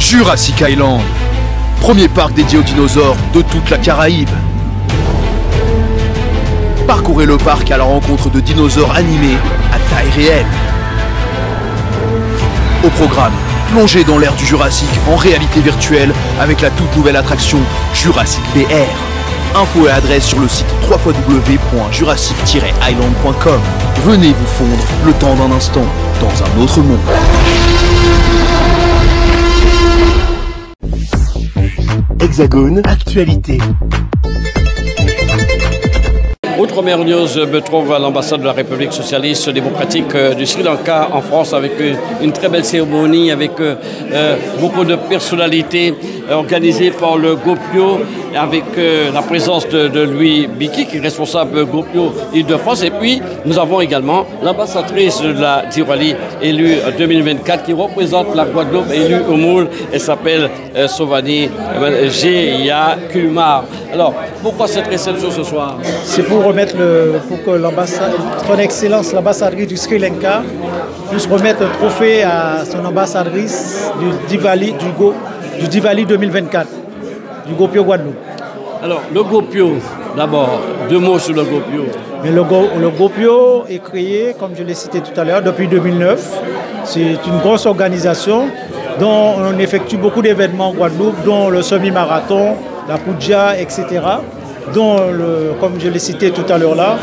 Jurassic Island, premier parc dédié aux dinosaures de toute la Caraïbe. Parcourez le parc à la rencontre de dinosaures animés à taille réelle. Au programme, plongez dans l'ère du Jurassique en réalité virtuelle avec la toute nouvelle attraction Jurassic VR. Infos et adresse sur le site www.jurassic-island.com. Venez vous fondre le temps d'un instant dans un autre monde. Hexagone, actualité. Autre première news me trouve à l'ambassade de la République socialiste démocratique du Sri Lanka en France avec une très belle cérémonie avec beaucoup de personnalités organisée par le GoPio avec la présence de Louis Biki qui est responsable GoPio Île-de-France et puis nous avons également l'ambassadrice de la Diwali élue 2024 qui représente la Guadeloupe élue au Moule. Elle s'appelle Sovani Geya Kumar. Alors pourquoi cette réception ce soir? C'est pour remettre pour que son Excellence l'ambassadrice du Sri Lanka puisse remettre un trophée à son ambassadrice du Diwali 2024, du GoPio Guadeloupe. Alors le GoPio, d'abord, deux mots sur le GoPio. Mais le GoPio est créé, comme je l'ai cité tout à l'heure, depuis 2009. C'est une grosse organisation dont on effectue beaucoup d'événements en Guadeloupe, dont le semi-marathon, la Puja, etc. Dont, comme je l'ai cité tout à l'heure là,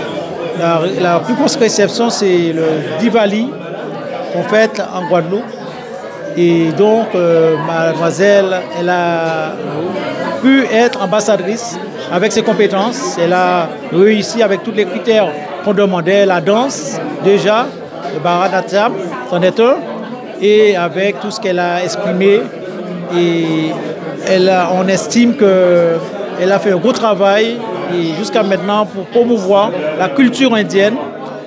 la plus grosse réception, c'est le Diwali qu'on fête en Guadeloupe. Et donc, mademoiselle, elle a pu être ambassadrice avec ses compétences. Elle a réussi avec tous les critères qu'on demandait, la danse déjà, le Bharatanatyam, c'en est un, et avec tout ce qu'elle a exprimé. Et on estime qu'elle a fait un gros travail et jusqu'à maintenant pour promouvoir la culture indienne,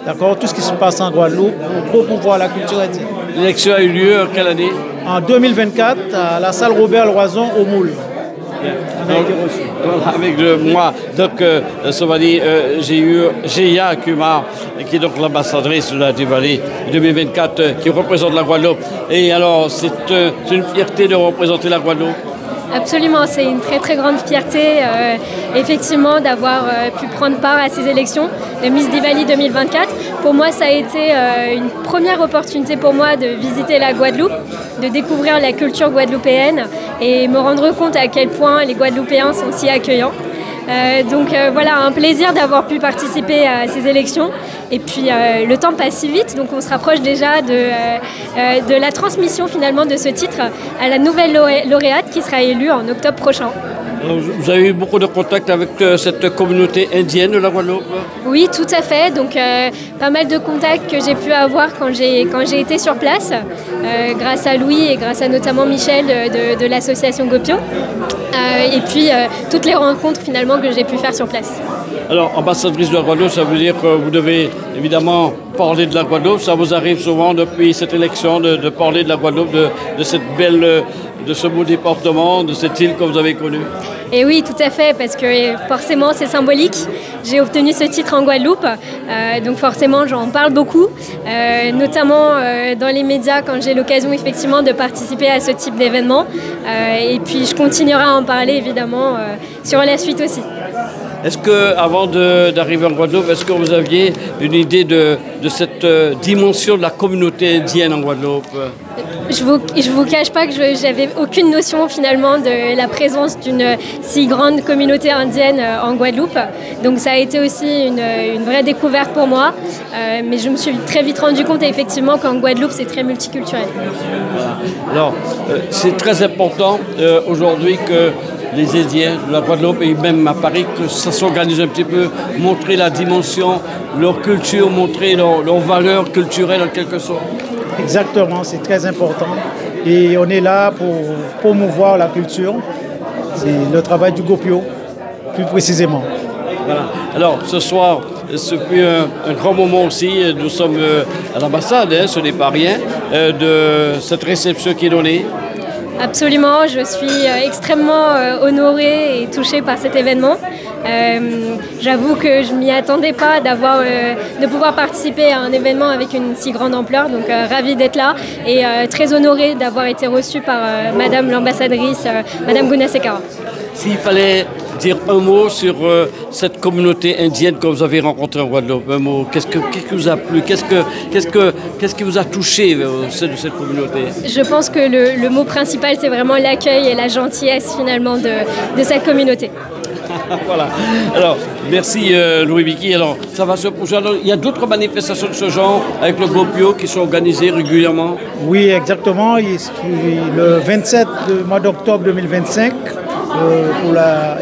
d'accord, tout ce qui se passe en Guadeloupe, pour promouvoir la culture indienne. L'élection a eu lieu quelle année? En 2024, à la salle Robert Loison au Moule. Avec moi, donc Sovani Geya Kumar, qui est donc l'ambassadrice de la Diwali 2024, qui représente la Guadeloupe. Et alors, c'est une fierté de représenter la Guadeloupe? Absolument, c'est une très très grande fierté effectivement d'avoir pu prendre part à ces élections de Miss Diwali 2024. Pour moi, ça a été une première opportunité pour moi de visiter la Guadeloupe, de découvrir la culture guadeloupéenne et me rendre compte à quel point les Guadeloupéens sont si accueillants. Donc voilà, un plaisir d'avoir pu participer à ces élections. Et puis le temps passe si vite, donc on se rapproche déjà de la transmission finalement de ce titre à la nouvelle lauréate qui sera élue en octobre prochain. Vous avez eu beaucoup de contacts avec cette communauté indienne de la Guadeloupe? Oui, tout à fait. Donc pas mal de contacts que j'ai pu avoir quand j'ai été sur place, grâce à Louis et grâce à notamment Michel de l'association GoPio. Et puis toutes les rencontres finalement que j'ai pu faire sur place. Alors, ambassadrice de la Guadeloupe, ça veut dire que vous devez évidemment parler de la Guadeloupe. Ça vous arrive souvent depuis cette élection de parler de la Guadeloupe, de cette belle, de ce beau département, de cette île que vous avez connue? Et oui, tout à fait, parce que forcément c'est symbolique. J'ai obtenu ce titre en Guadeloupe, donc forcément j'en parle beaucoup, notamment dans les médias quand j'ai l'occasion effectivement de participer à ce type d'événement. Et puis je continuerai à en parler évidemment sur la suite aussi. Est-ce qu'avant d'arriver en Guadeloupe, est-ce que vous aviez une idée de cette dimension de la communauté indienne en Guadeloupe? Je vous cache pas que j'avais aucune notion finalement de la présence d'une si grande communauté indienne en Guadeloupe. Donc ça a été aussi une vraie découverte pour moi. Mais je me suis très vite rendu compte effectivement qu'en Guadeloupe c'est très multiculturel. Voilà. Alors c'est très important aujourd'hui que les Indiens de la Guadeloupe et même à Paris, que ça s'organise un petit peu, montrer la dimension, leur culture, montrer leurs valeurs culturelles en quelque sorte. Exactement, c'est très important. Et on est là pour promouvoir la culture. C'est le travail du GoPio, plus précisément. Voilà. Alors, ce soir, ce fut un grand moment aussi. Nous sommes à l'ambassade, ce n'est pas rien, de cette réception qui est donnée. Absolument, je suis extrêmement honorée et touchée par cet événement. J'avoue que je ne m'y attendais pas de pouvoir participer à un événement avec une si grande ampleur, donc ravie d'être là et très honorée d'avoir été reçue par Madame l'ambassadrice, Madame Gunasekawa. S'il fallait dire un mot sur cette communauté indienne que vous avez rencontrée en Guadeloupe, un mot, qu'est-ce qui vous a plu, qu'est-ce qui vous a touché au sein de cette communauté? Je pense que le mot principal, c'est vraiment l'accueil et la gentillesse finalement de cette communauté. Voilà. Alors, merci Louis Biki. Alors, ça va se poursuivre. Alors, il y a d'autres manifestations de ce genre avec le GOPIO qui sont organisées régulièrement? Oui, exactement. Le 27 du mois d'octobre 2025,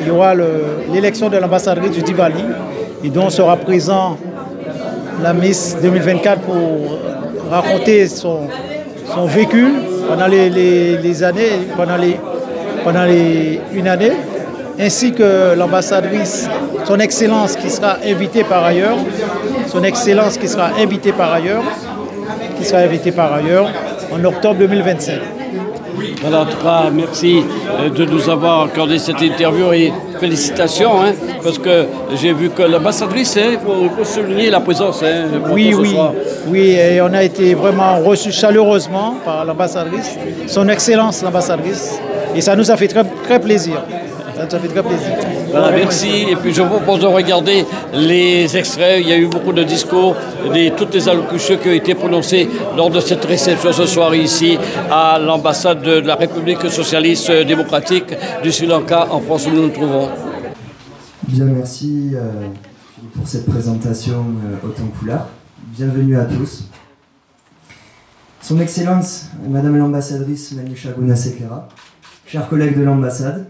il y aura l'élection de l'ambassadrice du Diwali et dont sera présent la Miss 2024 pour raconter son vécu pendant les années, pendant une année, ainsi que l'ambassadrice, son Excellence qui sera invitée par ailleurs, en octobre 2025. Voilà, en tout cas, merci de nous avoir accordé cette interview et félicitations, parce que j'ai vu que l'ambassadrice, il faut souligner la présence. Oui, et on a été vraiment reçus chaleureusement par l'ambassadrice, son Excellence l'ambassadrice, et ça nous a fait très, très plaisir. Ça fait très plaisir. Voilà, merci. Et puis je vous propose de regarder les extraits. Il y a eu beaucoup de discours, toutes les allocutions qui ont été prononcées lors de cette réception ce soir ici à l'ambassade de la République socialiste démocratique du Sri Lanka en France où nous nous trouvons. Bien, merci pour cette présentation haute en couleur. Bienvenue à tous. Son Excellence, Madame l'ambassadrice Manisha Gunasekawa, chers collègues de l'ambassade,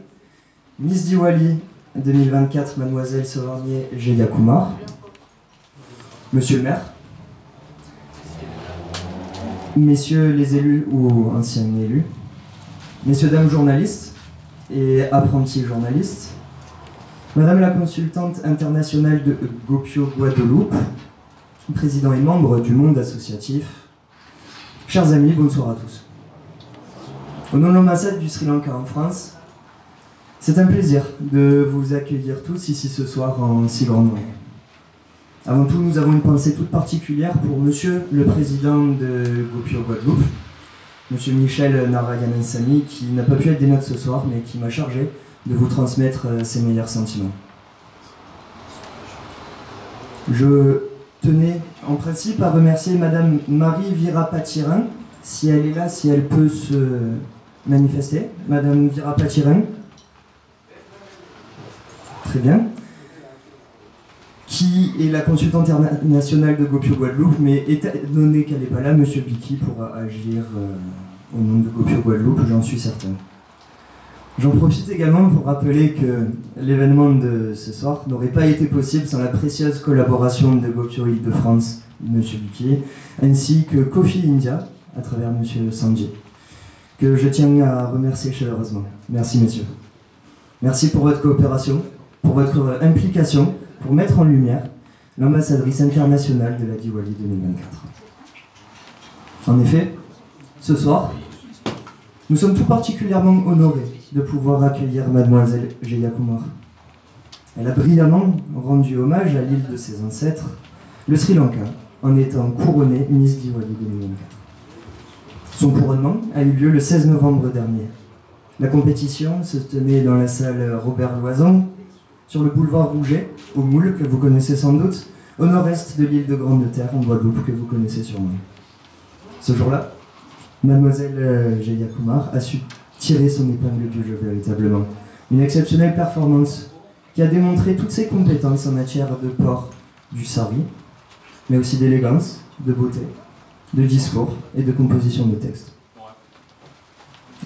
Miss Diwali 2024, Mademoiselle Sovarnier Jeya Kumar, Monsieur le maire, Messieurs les élus ou anciens élus, Messieurs, dames journalistes et apprentis journalistes, Madame la consultante internationale de GOPIO Guadeloupe, président et membre du monde associatif, chers amis, bonsoir à tous. Au nom de l'ambassade du Sri Lanka en France, c'est un plaisir de vous accueillir tous ici ce soir en si grand nombre. Avant tout, nous avons une pensée toute particulière pour Monsieur le Président de GOPIO Guadeloupe, Monsieur Michel Narayanansamy, qui n'a pas pu être des nôtres ce soir, mais qui m'a chargé de vous transmettre ses meilleurs sentiments. Je tenais en principe à remercier Madame Marie Virapatirin, si elle est là, si elle peut se manifester. Madame Virapatirin. Très bien. Qui est la consultante internationale de GOPIO Guadeloupe, mais étant donné qu'elle n'est pas là, Monsieur Biki pourra agir au nom de GOPIO Guadeloupe, j'en suis certain. J'en profite également pour rappeler que l'événement de ce soir n'aurait pas été possible sans la précieuse collaboration de GOPIO Île-de-France, Monsieur Biki, ainsi que Kofi India, à travers Monsieur Sanjay, que je tiens à remercier chaleureusement. Merci, messieurs. Merci pour votre coopération, pour votre implication, pour mettre en lumière l'ambassadrice internationale de la Diwali 2024. En effet, ce soir, nous sommes tout particulièrement honorés de pouvoir accueillir Mademoiselle Jeya Kumar. Elle a brillamment rendu hommage à l'île de ses ancêtres, le Sri Lanka, en étant couronnée Miss Diwali 2024. Son couronnement a eu lieu le 16 novembre dernier. La compétition se tenait dans la salle Robert Loison, sur le boulevard Rouget, au Moule, que vous connaissez sans doute, au nord-est de l'île de Grande-Terre, en Guadeloupe, que vous connaissez sûrement. Ce jour-là, Mademoiselle Jeya Kumar a su tirer son épingle du jeu véritablement. Une exceptionnelle performance qui a démontré toutes ses compétences en matière de port du sari, mais aussi d'élégance, de beauté, de discours et de composition de texte.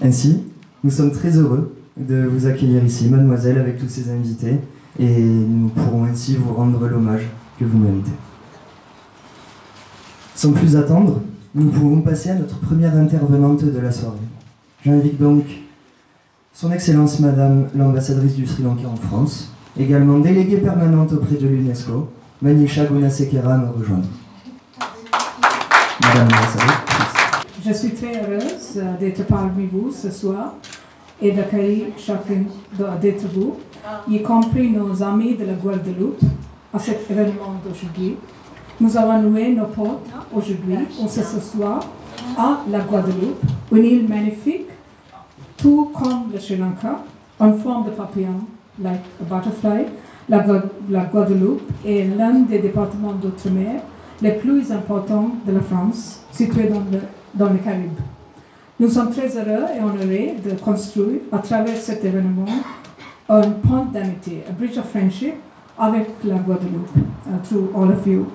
Ainsi, nous sommes très heureux de vous accueillir ici, mademoiselle, avec tous ces invités, et nous pourrons ainsi vous rendre l'hommage que vous méritez. Sans plus attendre, nous pouvons passer à notre première intervenante de la soirée. J'invite donc son Excellence Madame l'ambassadrice du Sri Lanka en France, également déléguée permanente auprès de l'UNESCO, Manisha Gunasekawa, à me rejoindre. Madame l'ambassadrice. Je suis très heureuse d'être parmi vous ce soir et d'accueillir chacun d'entre vous, y compris nos amis de la Guadeloupe, à cet événement d'aujourd'hui. Nous avons noué nos portes aujourd'hui, ou ce soir, à la Guadeloupe, une île magnifique, tout comme le Sri Lanka, en forme de papillon, like a butterfly. La Guadeloupe est l'un des départements d'outre-mer les plus importants de la France, situé dans les Caraïbes. Nous sommes très heureux et honorés de construire, à travers cet événement, un pont d'amitié, a bridge of friendship, avec la Guadeloupe, through all of you.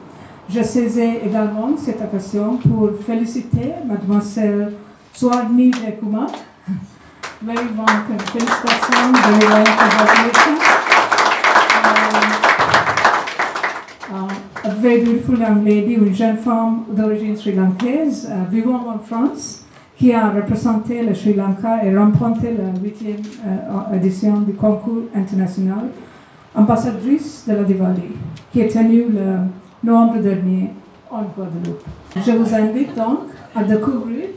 Je saisis également cette occasion pour féliciter Mademoiselle Swarni Kumar. Very warm félicitations, very warm congratulations. A very beautiful young lady, une jeune femme d'origine sri-lankaise, vivant en France, qui a représenté le Sri Lanka et remporté la 8e édition du concours international ambassadrice de la Diwali, qui est tenue le novembre dernier en Guadeloupe. Je vous invite donc à découvrir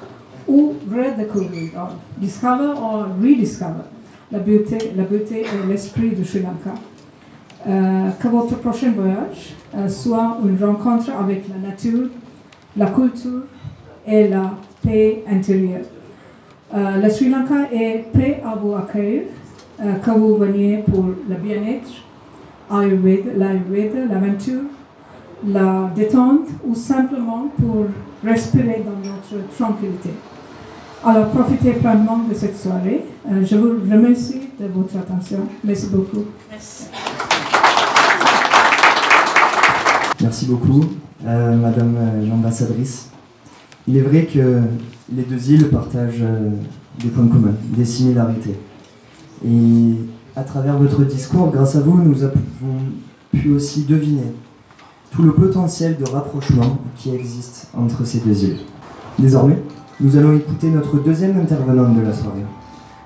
ou redécouvrir, discover or rediscover la beauté et l'esprit du Sri Lanka. Que votre prochain voyage soit une rencontre avec la nature, la culture et la paix intérieure. Le Sri Lanka est prêt à vous accueillir, que vous veniez pour le bien-être, l'Ayurveda, l'aventure, la détente ou simplement pour respirer dans notre tranquillité. Alors profitez pleinement de cette soirée. Je vous remercie de votre attention. Merci beaucoup. Merci. Merci beaucoup, Madame l'ambassadrice. Il est vrai que les deux îles partagent des points communs, des similarités. Et à travers votre discours, grâce à vous, nous avons pu aussi deviner tout le potentiel de rapprochement qui existe entre ces deux îles. Désormais, nous allons écouter notre deuxième intervenante de la soirée.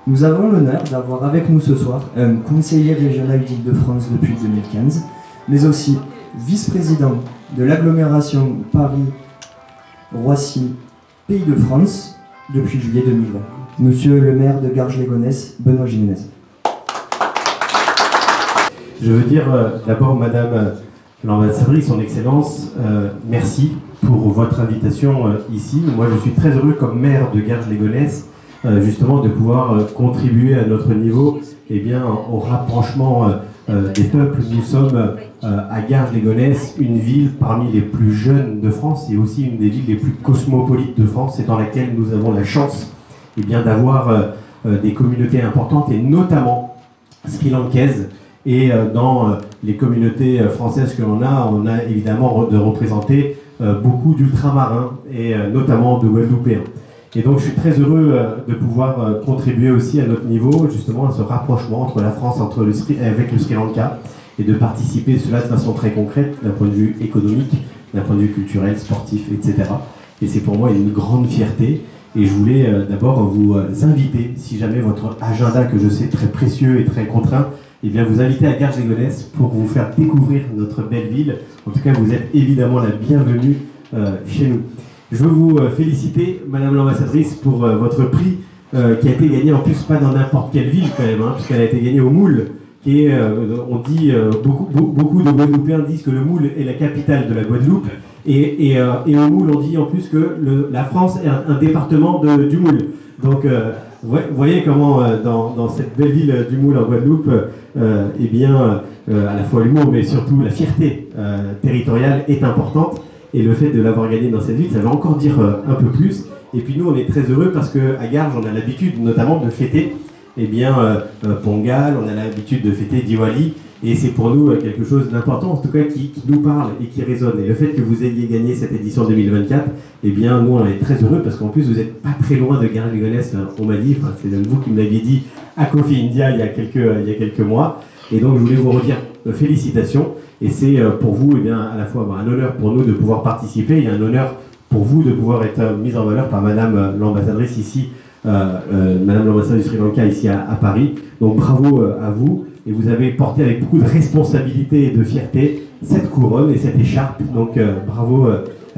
Nous avons l'honneur d'avoir avec nous ce soir un conseiller régional d'Île-de-France depuis 2015, mais aussi vice-président de l'agglomération Paris-Roissy Pays de France depuis juillet 2020. Monsieur le maire de Garges-les-Gonesse, Benoît Jiménez. Je veux dire d'abord, Madame l'ambassadrice, son Excellence, merci pour votre invitation ici. Moi, je suis très heureux comme maire de Garges-les-Gonesse, justement, de pouvoir contribuer à notre niveau au rapprochement des peuples. Nous sommes à Garges-les-Gonesse, une ville parmi les plus jeunes de France et aussi une des villes les plus cosmopolites de France et dans laquelle nous avons la chance d'avoir des communautés importantes et notamment sri-lankaises. Et dans les communautés françaises que l'on a évidemment de représenter beaucoup d'ultramarins et notamment de Guadeloupéens. Et donc je suis très heureux de pouvoir contribuer aussi à notre niveau justement à ce rapprochement entre la France avec le Sri Lanka et de participer à cela de façon très concrète d'un point de vue économique, d'un point de vue culturel, sportif, etc. Et c'est pour moi une grande fierté. Et je voulais d'abord vous inviter, si jamais votre agenda, que je sais très précieux et très contraint, vous inviter à Garges-les-Gonesse pour vous faire découvrir notre belle ville. En tout cas, vous êtes évidemment la bienvenue chez nous. Je veux vous féliciter, Madame l'ambassadrice, pour votre prix qui a été gagné, en plus pas dans n'importe quelle ville quand même, puisqu'elle a été gagnée au Moule, qui est, on dit, beaucoup de Guadeloupéens disent que le Moule est la capitale de la Guadeloupe, et au Moule on dit en plus que la France est un département du Moule. Donc vous voyez comment dans cette belle ville du Moule en Guadeloupe, à la fois l'humour mais surtout la fierté territoriale est importante, et le fait de l'avoir gagné dans cette ville, ça veut encore dire un peu plus. Et puis nous on est très heureux parce qu'à Garges on a l'habitude notamment de fêter Pongal, on a l'habitude de fêter Diwali, et c'est pour nous quelque chose d'important, en tout cas qui nous parle et qui résonne. Et le fait que vous ayez gagné cette édition 2024, nous on est très heureux parce qu'en plus vous n'êtes pas très loin de Garges-les-Gonesse, on m'a dit, c'est vous qui me l'aviez dit à Coffee India il y a quelques mois. Et donc je voulais vous redire félicitations, et c'est pour vous à la fois un honneur pour nous de pouvoir participer, et un honneur pour vous de pouvoir être mise en valeur par Madame l'ambassadrice ici, Madame l'ambassadrice du Sri Lanka ici à Paris. Donc bravo à vous, et vous avez porté avec beaucoup de responsabilité et de fierté cette couronne et cette écharpe, donc bravo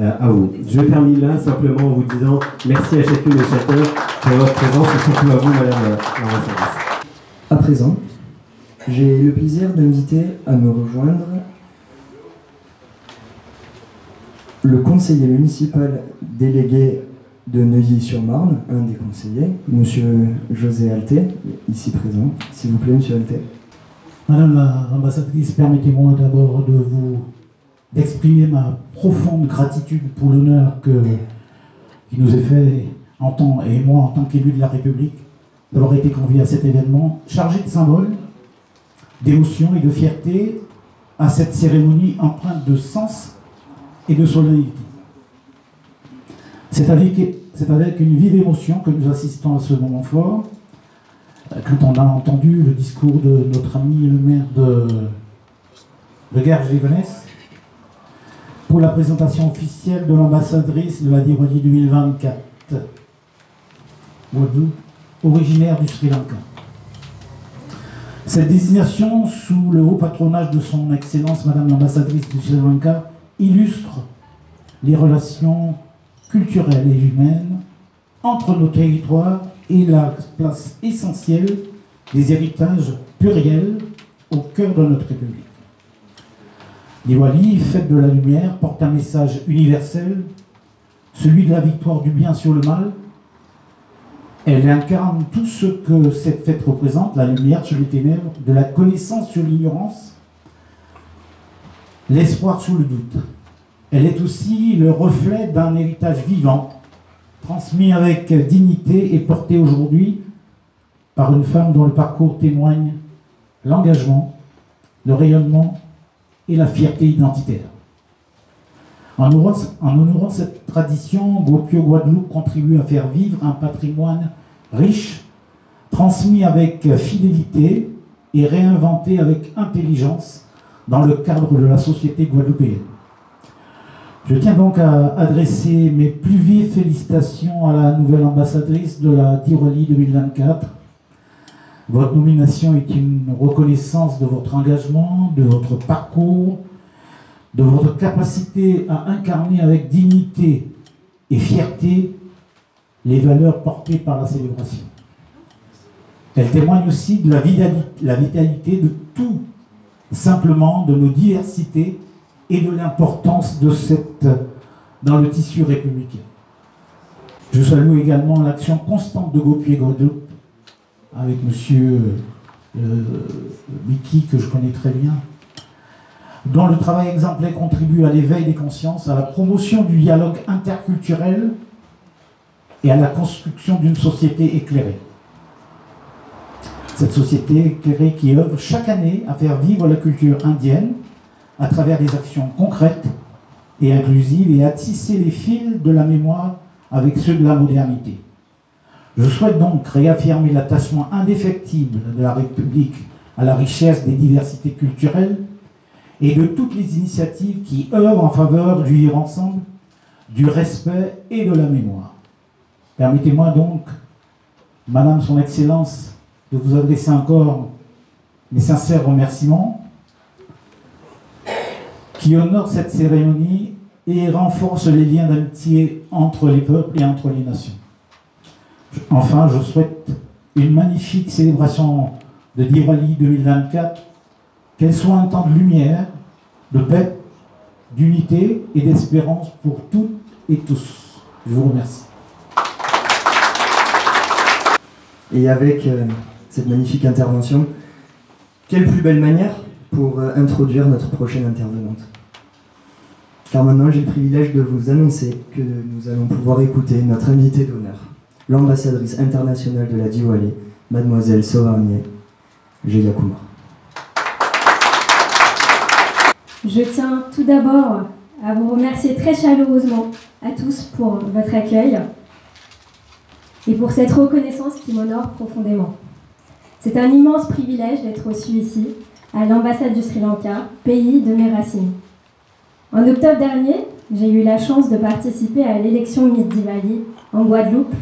à vous. Je termine là simplement en vous disant merci à chacune et chacun pour votre présence et surtout à vous, Madame l'ambassadrice. À présent, j'ai le plaisir d'inviter à me rejoindre le conseiller municipal délégué de Neuilly-sur-Marne, un des conseillers, Monsieur José Alté, ici présent. S'il vous plaît, Monsieur Alté. Madame l'ambassadrice, permettez-moi d'abord d'exprimer ma profonde gratitude pour l'honneur qui nous est fait, et moi en tant qu'élu de la République, d'avoir été convié à cet événement chargé de symboles, d'émotion et de fierté, à cette cérémonie empreinte de sens et de solennité. C'est avec une vive émotion que nous assistons à ce moment fort, quand on a entendu le discours de notre ami le maire de Garges-les-Gonesse pour la présentation officielle de l'ambassadrice de la Diwali 2024, Guadeloupe, originaire du Sri Lanka. Cette désignation sous le haut patronage de son Excellence Madame l'ambassadrice du Sri Lanka illustre les relations culturelles et humaines entre nos territoires et la place essentielle des héritages pluriels au cœur de notre République. Diwali, fête de la lumière, porte un message universel, celui de la victoire du bien sur le mal. Elle incarne tout ce que cette fête représente, la lumière sur les ténèbres, de la connaissance sur l'ignorance, l'espoir sur le doute. Elle est aussi le reflet d'un héritage vivant, transmis avec dignité et porté aujourd'hui par une femme dont le parcours témoigne l'engagement, le rayonnement et la fierté identitaire. En honorant cette tradition, Gopio Guadeloupe contribue à faire vivre un patrimoine riche, transmis avec fidélité et réinventé avec intelligence dans le cadre de la société guadeloupéenne. Je tiens donc à adresser mes plus vives félicitations à la nouvelle ambassadrice de la Diwali 2024. Votre nomination est une reconnaissance de votre engagement, de votre parcours, de votre capacité à incarner avec dignité et fierté les valeurs portées par la célébration. Elle témoigne aussi de la vitalité de tout simplement de nos diversités et de l'importance de dans le tissu républicain. Je salue également l'action constante de Gopio Guadeloupe avec M. Biki, que je connais très bien, dont le travail exemplaire contribue à l'éveil des consciences, à la promotion du dialogue interculturel et à la construction d'une société éclairée. Cette société éclairée qui œuvre chaque année à faire vivre la culture indienne à travers des actions concrètes et inclusives et à tisser les fils de la mémoire avec ceux de la modernité. Je souhaite donc réaffirmer l'attachement indéfectible de la République à la richesse des diversités culturelles et de toutes les initiatives qui œuvrent en faveur du vivre ensemble, du respect et de la mémoire. Permettez-moi donc, Madame son Excellence, de vous adresser encore mes sincères remerciements qui honorent cette cérémonie et renforcent les liens d'amitié entre les peuples et entre les nations. Enfin, je souhaite une magnifique célébration de Diwali 2024, qu'elle soit un temps de lumière, de paix, d'unité et d'espérance pour toutes et tous. Je vous remercie. Et avec cette magnifique intervention, quelle plus belle manière pour introduire notre prochaine intervenante. Car maintenant, j'ai le privilège de vous annoncer que nous allons pouvoir écouter notre invitée d'honneur, l'ambassadrice internationale de la Diwali, Mademoiselle Sovarnier Jayakumar. Je tiens tout d'abord à vous remercier très chaleureusement à tous pour votre accueil et pour cette reconnaissance qui m'honore profondément. C'est un immense privilège d'être reçu ici, à l'ambassade du Sri Lanka, pays de mes racines. En octobre dernier, j'ai eu la chance de participer à l'élection Miss Diwali en Guadeloupe,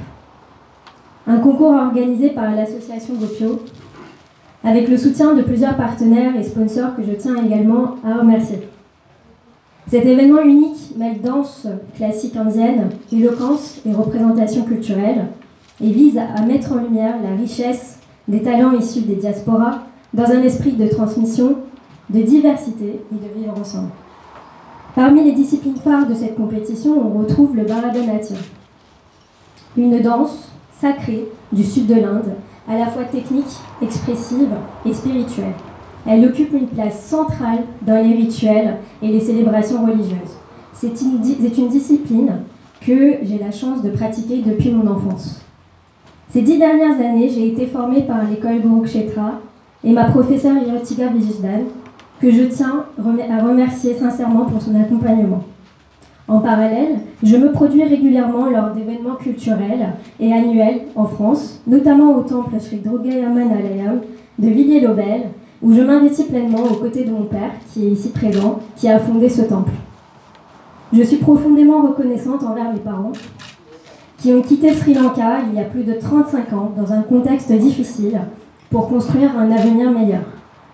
un concours organisé par l'association Gopio, avec le soutien de plusieurs partenaires et sponsors que je tiens également à remercier. Cet événement unique mêle danse classique indienne, éloquence et représentation culturelle et vise à mettre en lumière la richesse des talents issus des diasporas dans un esprit de transmission, de diversité et de vivre ensemble. Parmi les disciplines phares de cette compétition, on retrouve le Bharatanatyam, une danse sacrée du sud de l'Inde, à la fois technique, expressive et spirituelle. Elle occupe une place centrale dans les rituels et les célébrations religieuses. C'est une discipline que j'ai la chance de pratiquer depuis mon enfance. Ces 10 dernières années, j'ai été formée par l'école Gurukshetra et ma professeure Yotika Vijdan, que je tiens à remercier sincèrement pour son accompagnement. En parallèle, je me produis régulièrement lors d'événements culturels et annuels en France, notamment au temple Sri Durgayaman de Villiers-l'Aubel, où je m'investis pleinement aux côtés de mon père, qui est ici présent, qui a fondé ce temple. Je suis profondément reconnaissante envers mes parents, qui ont quitté le Sri Lanka il y a plus de 35 ans, dans un contexte difficile, pour construire un avenir meilleur.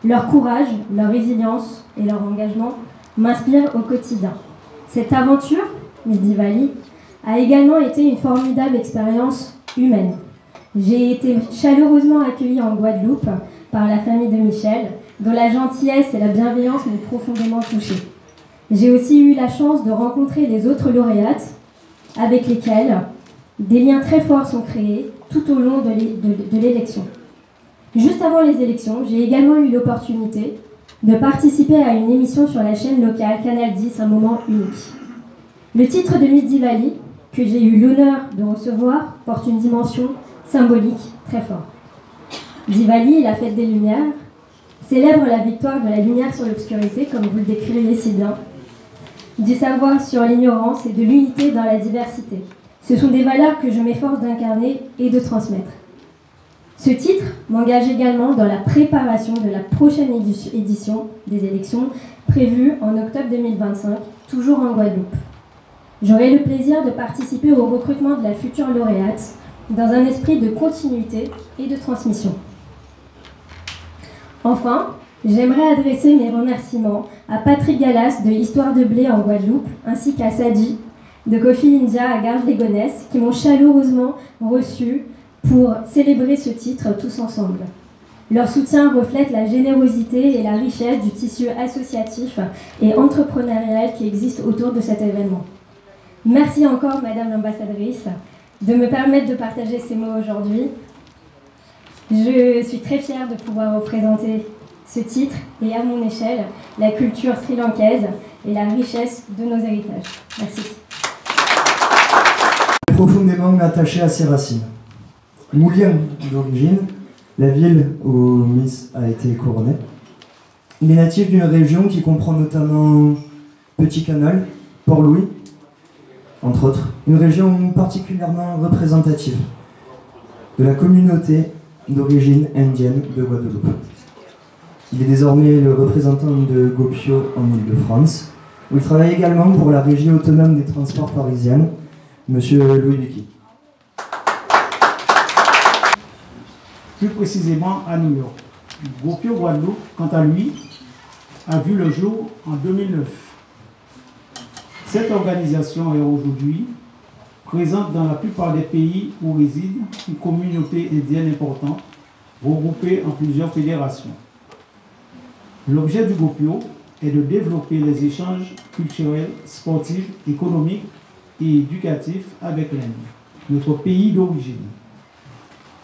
Leur courage, leur résilience et leur engagement m'inspirent au quotidien. Cette aventure, Miss Diwali, a également été une formidable expérience humaine. J'ai été chaleureusement accueillie en Guadeloupe par la famille de Michel, dont la gentillesse et la bienveillance m'ont profondément touchée. J'ai aussi eu la chance de rencontrer les autres lauréates, avec lesquelles des liens très forts sont créés tout au long de l'élection. Juste avant les élections, j'ai également eu l'opportunité de participer à une émission sur la chaîne locale Canal 10, un moment unique. Le titre de Miss Diwali, que j'ai eu l'honneur de recevoir, porte une dimension symbolique très forte. Diwali, la fête des Lumières, célèbre la victoire de la lumière sur l'obscurité, comme vous le décrivez si bien, du savoir sur l'ignorance et de l'unité dans la diversité. Ce sont des valeurs que je m'efforce d'incarner et de transmettre. Ce titre m'engage également dans la préparation de la prochaine édition des élections prévue en octobre 2025, toujours en Guadeloupe. J'aurai le plaisir de participer au recrutement de la future lauréate dans un esprit de continuité et de transmission. Enfin, j'aimerais adresser mes remerciements à Patrick Gallas de Histoire de Blé en Guadeloupe, ainsi qu'à Sadi de Coffee India à Garges-les-Gonesse, qui m'ont chaleureusement reçu pour célébrer ce titre tous ensemble. Leur soutien reflète la générosité et la richesse du tissu associatif et entrepreneurial qui existe autour de cet événement. Merci encore, Madame l'ambassadrice, de me permettre de partager ces mots aujourd'hui. Je suis très fière de pouvoir représenter ce titre et, à mon échelle, la culture sri-lankaise et la richesse de nos héritages. Merci. Profondément attaché à ses racines. Moulien d'origine, la ville où Miss a été couronnée. Il est natif d'une région qui comprend notamment Petit Canal, Port-Louis, entre autres. Une région particulièrement représentative de la communauté d'origine indienne de Guadeloupe. Il est désormais le représentant de Gopio en Île-de-France, où il travaille également pour la Régie autonome des transports parisienne, Monsieur Louis Lucky. Plus précisément à New York. Gopio Guadeloupe, quant à lui, a vu le jour en 2009. Cette organisation est aujourd'hui présente dans la plupart des pays où réside une communauté indienne importante, regroupée en plusieurs fédérations. L'objet du Gopio est de développer les échanges culturels, sportifs, économiques et éducatifs avec l'Inde, notre pays d'origine,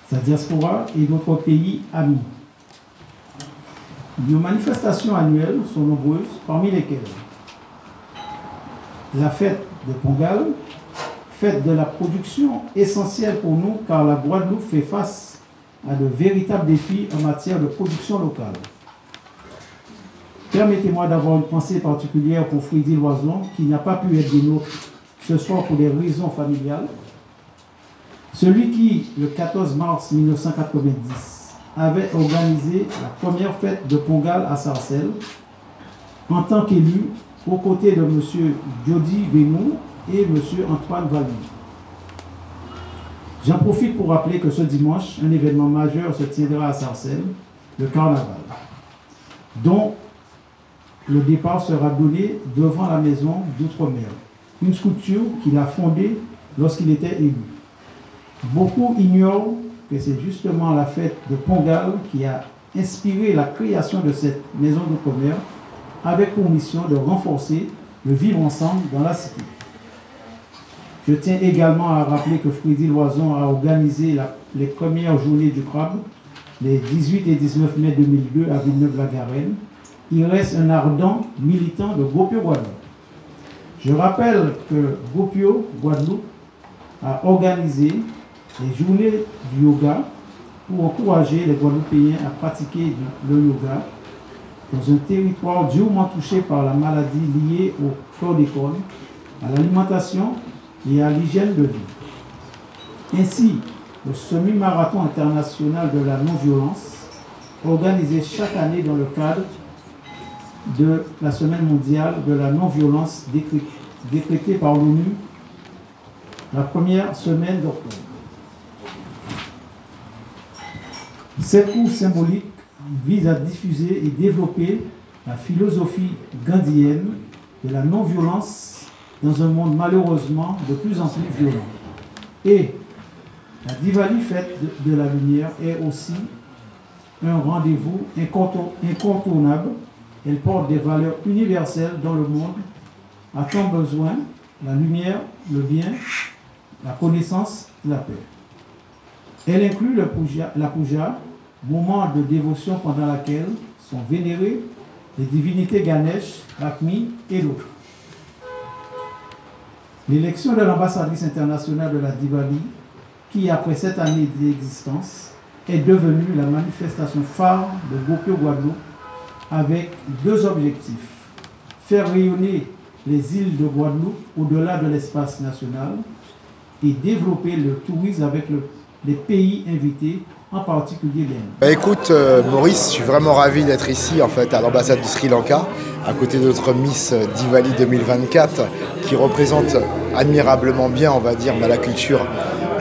sa diaspora et d'autres pays amis. Nos manifestations annuelles sont nombreuses, parmi lesquelles la fête de Pongal, fête de la production essentielle pour nous car la Guadeloupe fait face à de véritables défis en matière de production locale. Permettez-moi d'avoir une pensée particulière pour Frédéric Loison qui n'a pas pu être des nôtres ce soir pour des raisons familiales. Celui qui, le 14 mars 1990, avait organisé la première fête de Pongal à Sarcelles en tant qu'élu aux côtés de M. Jody Vémou et M. Antoine Valmy. J'en profite pour rappeler que ce dimanche, un événement majeur se tiendra à Sarcelles, le carnaval, dont le départ sera donné devant la maison d'outre-mer, une structure qu'il a fondée lorsqu'il était élu. Beaucoup ignorent que c'est justement la fête de Pongal qui a inspiré la création de cette maison d'outre-mer avec pour mission de renforcer le vivre ensemble dans la cité. Je tiens également à rappeler que Freddy Loison a organisé les premières journées du crabe les 18 et 19 mai 2002 à Villeneuve-la-Garenne. Il reste un ardent militant de Gopio Guadeloupe. Je rappelle que Gopio Guadeloupe a organisé les journées du yoga pour encourager les Guadeloupéens à pratiquer le yoga dans un territoire durement touché par la maladie liée au chlordécone, à l'alimentation et à l'hygiène de vie. Ainsi, le semi-marathon international de la non-violence, organisé chaque année dans le cadre de la Semaine mondiale de la non-violence décrétée par l'ONU la première semaine d'octobre. Ces cours symboliques visent à diffuser et développer la philosophie gandhienne de la non-violence dans un monde malheureusement de plus en plus violent. Et la Diwali, fête de la lumière, est aussi un rendez-vous incontournable. Elle porte des valeurs universelles dans le monde a tant besoin, la lumière, le bien, la connaissance, la paix. Elle inclut la puja, moment de dévotion pendant laquelle sont vénérées les divinités Ganesh, Lakshmi et d'autres. L'élection de l'ambassadrice internationale de la Diwali, qui après 7 années d'existence, est devenue la manifestation phare de Gopio Guadeloupe avec 2 objectifs. Faire rayonner les îles de Guadeloupe au-delà de l'espace national et développer le tourisme avec les pays invités, en particulier l'Inde. Écoute Maurice, je suis vraiment ravi d'être ici en fait à l'ambassade du Sri Lanka, à côté de notre Miss Diwali 2024, qui représente admirablement bien, on va dire, la culture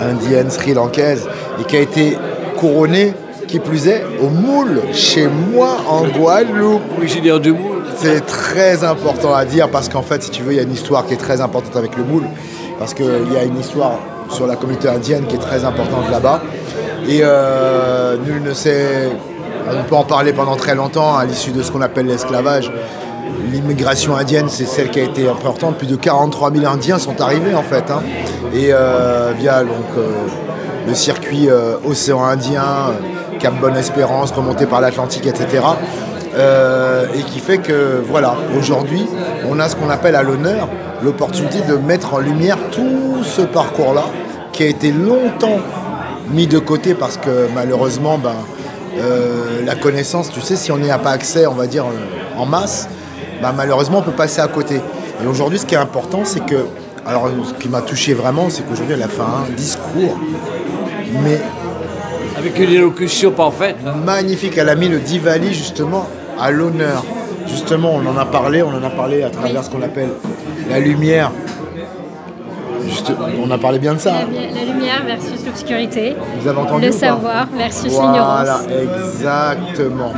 indienne, sri-lankaise, et qui a été couronnée, qui plus est, au moule, chez moi en Guadeloupe. Originaire du moule. C'est très important à dire parce qu'en fait, si tu veux, il y a une histoire qui est très importante avec le moule, parce qu'il y a une histoire sur la communauté indienne qui est très importante là-bas. Et nul ne sait, on peut en parler pendant très longtemps, à l'issue de ce qu'on appelle l'esclavage. L'immigration indienne, c'est celle qui a été importante. Plus de 43 000 Indiens sont arrivés en fait. Hein. Et via donc, le circuit océan Indien, Cap Bonne-Espérance, remonté par l'Atlantique, etc. Et qui fait que, voilà, aujourd'hui, on a ce qu'on appelle à l'honneur l'opportunité de mettre en lumière tout ce parcours-là, qui a été longtemps mis de côté parce que malheureusement, la connaissance, tu sais, si on n'y a pas accès, on va dire, en masse, malheureusement, on peut passer à côté. Et aujourd'hui, ce qui est important, c'est que, alors, ce qui m'a touché vraiment, c'est qu'aujourd'hui, elle a fait un discours, mais avec une élocution parfaite. Magnifique. Elle a mis le Diwali, justement, à l'honneur. Justement, on en a parlé à travers ce qu'on appelle la lumière. On a parlé bien de ça. La lumière versus l'obscurité. Vous avez entendu le savoir versus l'ignorance. Voilà, exactement.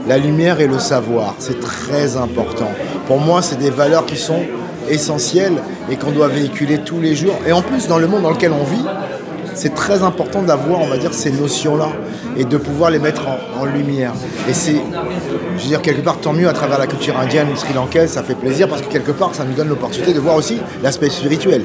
La lumière et le savoir, c'est très important. Pour moi, c'est des valeurs qui sont essentielles et qu'on doit véhiculer tous les jours. Et en plus, dans le monde dans lequel on vit, c'est très important d'avoir, on va dire, ces notions-là et de pouvoir les mettre en lumière. Et c'est, je veux dire, quelque part, tant mieux à travers la culture indienne ou sri-lankaise, ça fait plaisir parce que quelque part, ça nous donne l'opportunité de voir aussi l'aspect spirituel.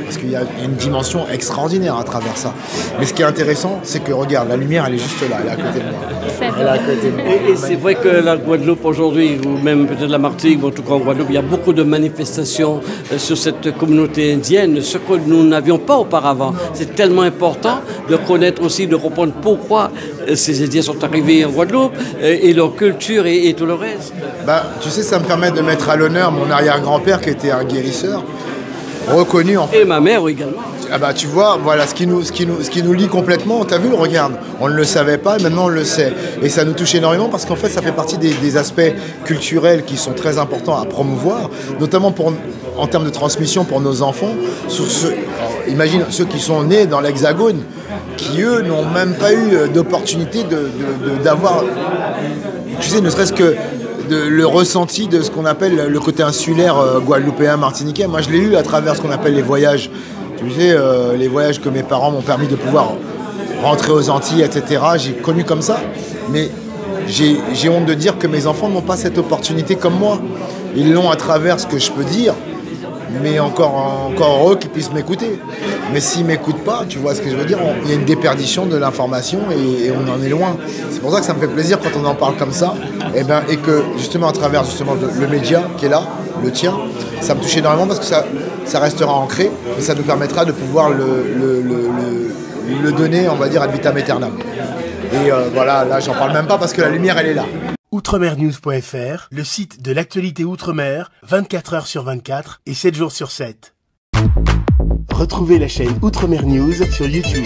Parce qu'il y a une dimension extraordinaire à travers ça. Mais ce qui est intéressant, c'est que, regarde, la lumière, elle est juste là, elle est à côté de moi. Elle est à côté de moi. Et c'est vrai que la Guadeloupe aujourd'hui, ou même peut-être la Martinique, mais en tout cas en Guadeloupe, il y a beaucoup de manifestations sur cette communauté indienne, ce que nous n'avions pas auparavant. C'est tellement important de connaître aussi, de comprendre pourquoi ces Indiens sont arrivés en Guadeloupe et leur culture et tout le reste. Tu sais, ça me permet de mettre à l'honneur mon arrière-grand-père qui était un guérisseur, reconnu en fait. Et ma mère également. Tu vois, voilà ce qui nous lie complètement. T'as vu, regarde, on ne le savait pas, maintenant on le sait. Et ça nous touche énormément parce qu'en fait, ça fait partie des aspects culturels qui sont très importants à promouvoir, notamment en termes de transmission pour nos enfants. Imagine ceux qui sont nés dans l'Hexagone, qui eux n'ont même pas eu d'opportunité d'avoir, tu sais, ne serait-ce que le ressenti de ce qu'on appelle le côté insulaire guadeloupéen, martiniquais. Moi, je l'ai eu à travers ce qu'on appelle les voyages. Tu sais, les voyages que mes parents m'ont permis de pouvoir rentrer aux Antilles, etc. J'ai connu comme ça, mais j'ai honte de dire que mes enfants n'ont pas cette opportunité comme moi. Ils l'ont à travers ce que je peux dire, mais encore heureux qu'ils puissent m'écouter. Mais s'ils ne m'écoutent pas, tu vois ce que je veux dire, il y a une déperdition de l'information et on en est loin. C'est pour ça que ça me fait plaisir quand on en parle comme ça, et que justement à travers le média qui est là, le tien, ça me touche énormément parce que ça restera ancré et ça nous permettra de pouvoir le donner, on va dire, ad vitam aeternam. Et voilà, là j'en parle même pas parce que la lumière elle est là. Outremernews.fr, le site de l'actualité outre-mer, 24 heures sur 24 et 7 jours sur 7. Retrouvez la chaîne Outremer News sur YouTube.